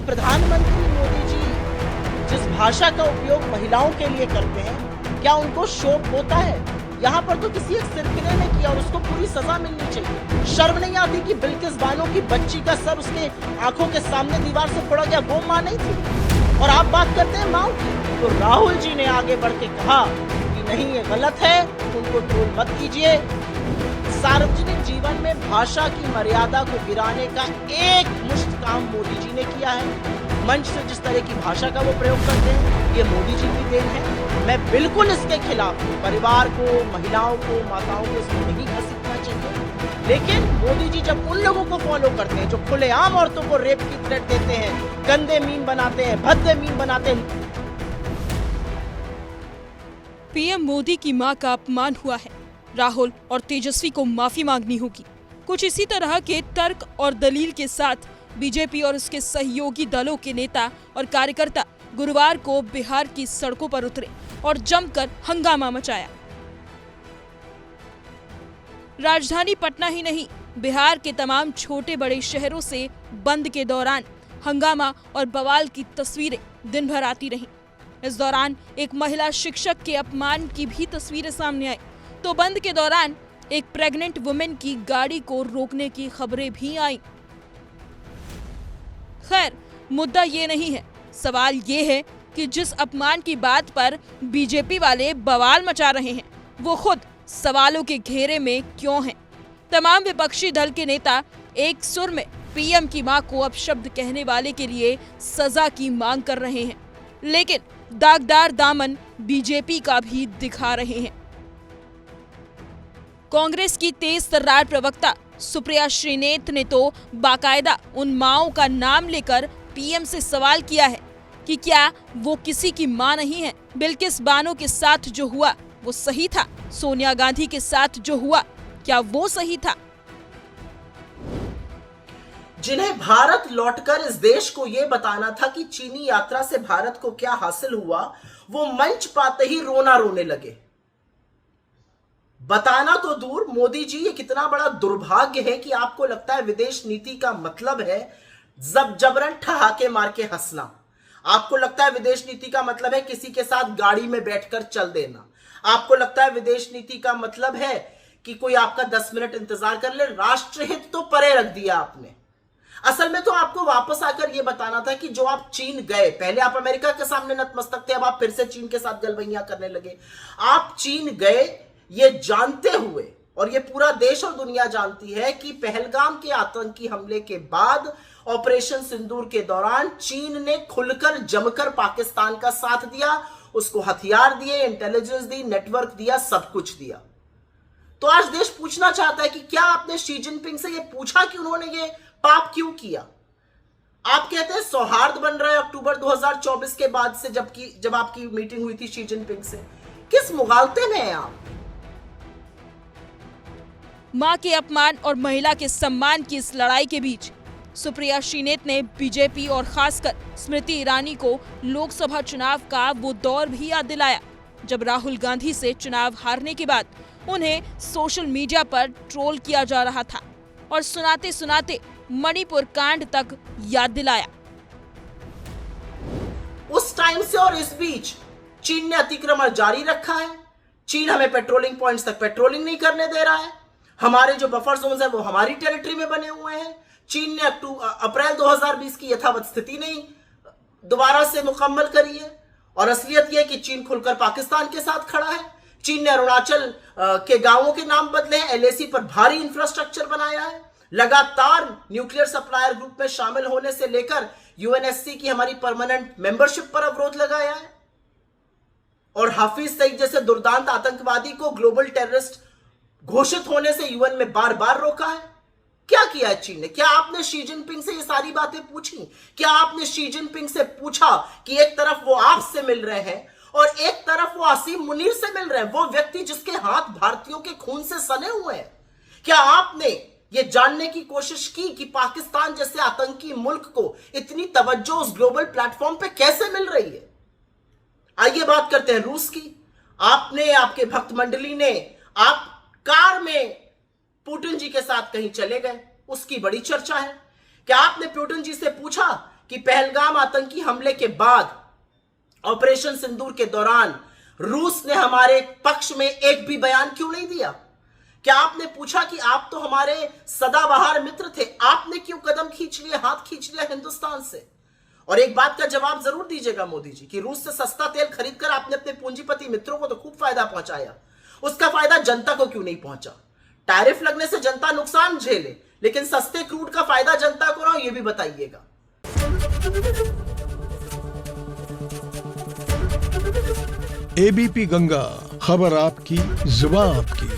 प्रधानमंत्री मोदी जी जिस भाषा का उपयोग महिलाओं के लिए करते हैं, क्या उनको शोक होता है? यहाँ पर तो किसी एक सिरफिरे ने किया और उसको पूरी सजा मिलनी चाहिए। शर्म नहीं आती कि बिल्किस बानो की बच्ची का सर उसके आंखों के सामने दीवार से फोड़ा गया, वो मां नहीं थी? और आप बात करते हैं माओ की, तो राहुल जी ने आगे बढ़ के कहा कि नहीं ये गलत है, उनको ट्रोल मत कीजिए। सार्वजनिक जीवन में भाषा की मर्यादा को गिराने का एक मुश्त काम मोदी जी ने किया है। मंच से जिस तरह की भाषा का वो प्रयोग करते हैं, ये मोदी जी की देन है। मैं बिल्कुल इसके खिलाफ हूँ। परिवार को, महिलाओं को, माताओं को इसमें नहीं घसीटना चाहिए। लेकिन मोदी जी जब उन लोगों को फॉलो करते हैं जो खुलेआम औरतों को रेप की थ्रेट देते हैं, गंदे मीम बनाते हैं, भद्दे मीम बनाते हैं। पीएम मोदी की मां का अपमान हुआ है। राहुल और तेजस्वी को माफी मांगनी होगी। कुछ इसी तरह के तर्क और दलील के साथ बीजेपी और उसके सहयोगी दलों के नेता और कार्यकर्ता गुरुवार को बिहार की सड़कों पर उतरे और जमकर हंगामा मचाया। राजधानी पटना ही नहीं, बिहार के तमाम छोटे बड़े शहरों से बंद के दौरान हंगामा और बवाल की तस्वीरें दिन भर आती रहीं। इस दौरान एक महिला शिक्षक के अपमान की भी तस्वीरें सामने आई, तो बंद के दौरान एक प्रेग्नेंट वुमेन की गाड़ी को रोकने की खबरें भी आईं। खैर, मुद्दा ये नहीं है। सवाल ये है कि जिस अपमान की बात पर बीजेपी वाले बवाल मचा रहे हैं, वो खुद सवालों के घेरे में क्यों हैं? तमाम विपक्षी दल के नेता एक सुर में पीएम की मां को अपशब्द कहने वाले के लिए सजा की मांग कर रहे हैं, लेकिन दागदार दामन बीजेपी का भी दिखा रहे हैं। कांग्रेस की तेज तर्रार प्रवक्ता सुप्रिया श्रीनेत ने तो बाकायदा उन माओं का नाम लेकर पीएम से सवाल किया है कि क्या वो किसी की मां नहीं है? बिल्किस बानो के साथ जो हुआ वो सही था? सोनिया गांधी के साथ जो हुआ क्या वो सही था? जिन्हें भारत लौटकर इस देश को यह बताना था कि चीनी यात्रा से भारत को क्या हासिल हुआ, वो मंच पाते ही रोना रोने लगे। बताना तो दूर, मोदी जी ये कितना बड़ा दुर्भाग्य है कि आपको लगता है विदेश नीति का मतलब है जबरन ठहाके मार के हंसना। आपको लगता है विदेश नीति का मतलब है किसी के साथ गाड़ी में बैठकर चल देना। आपको लगता है विदेश नीति का मतलब है कि कोई आपका 10 मिनट इंतजार कर ले। राष्ट्रहित तो परे रख दिया आपने। असल में तो आपको वापस आकर यह बताना था कि जो आप चीन गए, पहले आप अमेरिका के सामने नतमस्तक थे, अब आप फिर से चीन के साथ गलबैया करने लगे। आप चीन गए ये जानते हुए, और ये पूरा देश और दुनिया जानती है कि पहलगाम के आतंकी हमले के बाद ऑपरेशन सिंदूर के दौरान चीन ने खुलकर जमकर पाकिस्तान का साथ दिया, उसको हथियार दिए, इंटेलिजेंस दी, नेटवर्क दिया, सब कुछ दिया। तो आज देश पूछना चाहता है कि क्या आपने शी जिनपिंग से ये पूछा कि उन्होंने ये पाप क्यों किया? आप कहते हैं सौहार्द बन रहा है अक्टूबर 2024 के बाद से, जब आपकी मीटिंग हुई थी शी जिनपिंग से। किस मुगालते में हैं आप? मां के अपमान और महिला के सम्मान की इस लड़ाई के बीच सुप्रिया श्रीनेत ने बीजेपी और खासकर स्मृति ईरानी को लोकसभा चुनाव का वो दौर भी याद दिलाया जब राहुल गांधी से चुनाव हारने के बाद उन्हें सोशल मीडिया पर ट्रोल किया जा रहा था, और सुनाते सुनाते मणिपुर कांड तक याद दिलाया। उस टाइम से और इस बीच चीन ने अतिक्रमण जारी रखा है। चीन हमें पेट्रोलिंग पॉइंट्स तक पेट्रोलिंग नहीं करने दे रहा है। हमारे जो बफर जोन्स है वो हमारी टेरिटरी में बने हुए हैं। चीन ने अप्रैल 2020 की यथावत स्थिति नहीं दोबारा से मुकम्मल करी है, और असलियत यह कि चीन खुलकर पाकिस्तान के साथ खड़ा है। चीन ने अरुणाचल के गांवों के नाम बदले हैं, एलएसी पर भारी इंफ्रास्ट्रक्चर बनाया है, लगातार न्यूक्लियर सप्लायर ग्रुप में शामिल होने से लेकर यूएनएससी की हमारी परमानेंट मेंबरशिप पर अवरोध लगाया है, और हाफिज सईद जैसे दुर्दांत आतंकवादी को ग्लोबल टेररिस्ट घोषित होने से यूएन में बार बार रोका है। क्या किया है चीन ने? क्या आपने शी जिनपिंग से ये सारी बातें पूछी? क्या आपने शी जिनपिंग से पूछा कि एक तरफ वो आपसे मिल रहे हैं और एक तरफ वो आसिम मुनीर से मिल रहे हैं, वो व्यक्ति जिसके हाथ भारतीयों के खून से सने हुए हैं? क्या आपने ये जानने की कोशिश की कि पाकिस्तान जैसे आतंकी मुल्क को इतनी तवज्जो उस ग्लोबल प्लेटफॉर्म पे कैसे मिल रही है? आइए बात करते हैं रूस की। आपने, आपके भक्त मंडली ने, आप कार में पुतिन जी के साथ कहीं चले गए, उसकी बड़ी चर्चा है। क्या आपने पुतिन जी से पूछा कि पहलगाम आतंकी हमले के बाद ऑपरेशन सिंदूर के दौरान रूस ने हमारे पक्ष में एक भी बयान क्यों नहीं दिया? क्या आपने पूछा कि आप तो हमारे सदाबहार मित्र थे, आपने क्यों कदम खींच लिया, हाथ खींच लिया हिंदुस्तान से? और एक बात का जवाब जरूर दीजिएगा मोदी जी कि रूस से सस्ता तेल खरीदकर आपने अपने पूंजीपति मित्रों को तो खूब फायदा पहुंचाया, उसका फायदा जनता को क्यों नहीं पहुंचा? टैरिफ लगने से जनता नुकसान झेले, लेकिन सस्ते क्रूड का फायदा जनता को ना हो, यह भी बताइएगा। एबीपी गंगा, खबर आपकी, जुबान आपकी।